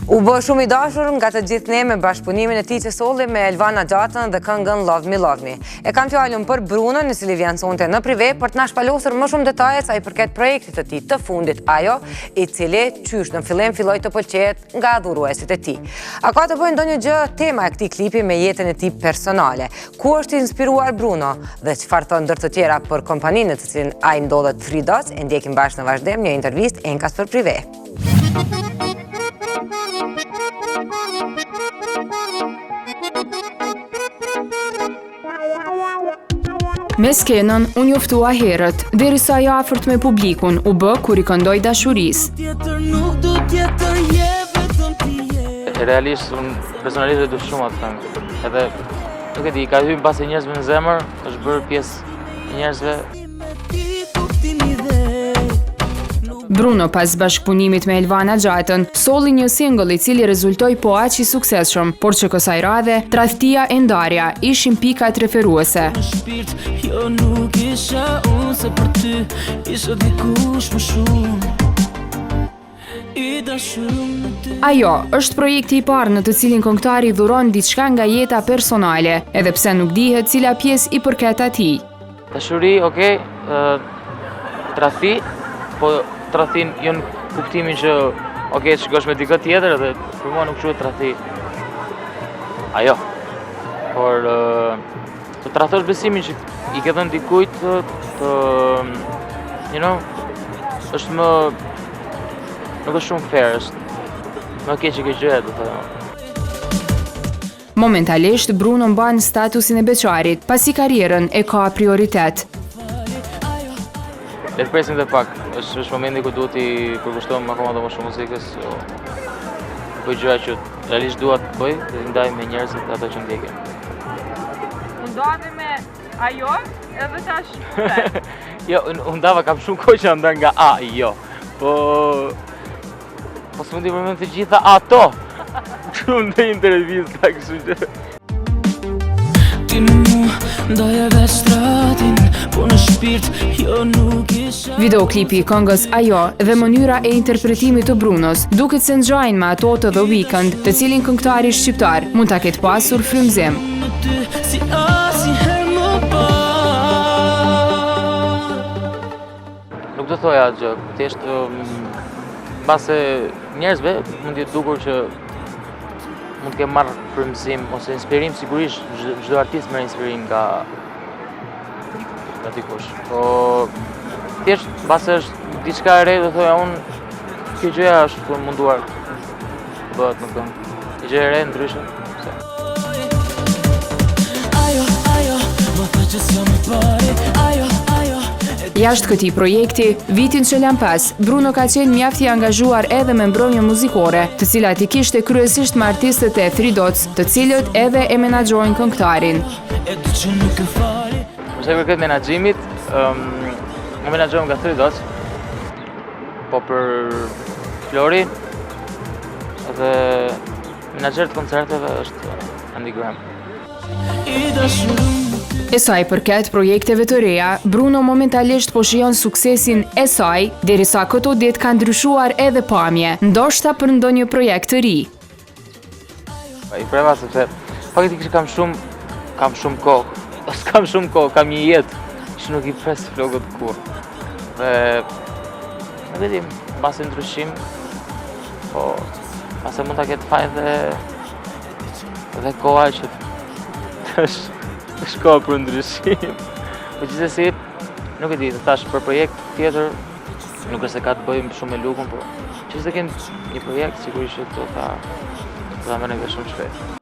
U bë shumë i dashur nga të gjithë ne me bashkëpunimin e tij që solli me Elvana Gjatën dhe këngën Love Me Love Me. E kam fjalën për Brunon, i cili vjen sonte në prive për të na shpalosur më shumë detaje sa i përket projektit të tij të fundit, ajo i cili qysh në fillim filloi të pëlqehet nga adhuruesit e tij. A ka të bëjë ndonjë gjë tema e këtij klipi me jetën e tij personale? Ku është inspiruar Bruno dhe çfarë thon ndër të tjera për kompaninë të cilën ai ndodhet 3 Dots? E ndjekim bashkë në vazhdim një intervistë Enkas për prive. Me skenën, unë joftua herët, derisa ja afërt me publikun, u bë kur i këndoj dashurisë. Realisht, unë personalisht du shumë atë këngë. Edhe, nuk e di, ka hyrë mbas e njerëzve në zemër, është bërë pjesë e njerëzve. Bruno, pas bashkëpunimit me Elvana Gjatën, solli një single i cili rezultoi po aq i suksesshëm, por që kësaj radhe, tradhtia e ndarja ishin pikat referuese. Ajo është projekti i parë në të cilin këngëtari dhuron diçka nga jeta personale, edhe pse nuk dihet cila pjesë i përket atij. Dashuri, okay, tradhti, po tradhtin jo në kuptimin që okay, të shkosh me dikë tjetër dhe për mua nuk quhet tradhti ajo. Por të tradhtosh besimin që i ke dhënë dikujt të you know, është më nuk është shumë fair, është më keq që kjo gjë do të thënë. Momentalisht Bruno mban statusin e beqarit, pasi karrierën e ka prioritet. Le të presim dhe pak, është momenti ku duhet i përkushtohem akoma dhe më shumë muzikës. Bëj gjëra që realisht dua të bëj dhe ndaj me njerëzit ato që ndjekin. Ndave me ajo edhe tash? Jo, ndava kam shumë kohë që ndan nga jo. Po s'mund t'i përmend të gjitha ato. Shumë në intervista kështu që. Videoklipi i këngës Ajo dhe mënyra e interpretimit të Brunos duket se ngjajnë me ato të The Weeknd, të cilin këngëtari shqiptar mund ta ketë pasur frymëzim. Nuk do thoja gjë, thjesht mbase njerëzve mund të dukur që mund të kemë marrë frymëzim ose inspirim, sigurisht çdo artist merr inspirim nga dikush. Po thjesht mbase është diçka e re, do thoya unë, kjo gjëja është munduar bëhet në këngë. Një gjë e re ndryshe. Jashtë këtij projekti, vitin që lan pas, Bruno ka qenë mjaft i angazhuar edhe me mbrëmje muzikore, të cilat i kishte kryesisht me artistët e 3 Dots, të cilët edhe e menaxhojnë këngëtarin. Për sa i përket menaxhimit, më menaxhojmë nga 3 Dots, po për Flori dhe menaxher të koncerteve është Andy Graham. E sa i përket projekteve të reja, Bruno momentalisht po shijon suksesin e saj, derisa këto ditë ka ndryshuar edhe pamje, ndoshta për ndonjë projekt të ri. I prema sepse faktikisht kam shumë kohë, s'kam shumë kohë, kam një jetë që nuk i pres flokët kurrë. Dhe nuk e di, mbase ndryshim, po mbase mund ta ketë fajin dhe koha që është kohë për ndryshim. Po gjithsesi, nuk e di, të thash për projekt tjetër, nuk është se ka të bëjmë shumë me lukun, por që se kemë një projekt, sigurisht që do ta merrem shumë shpejt.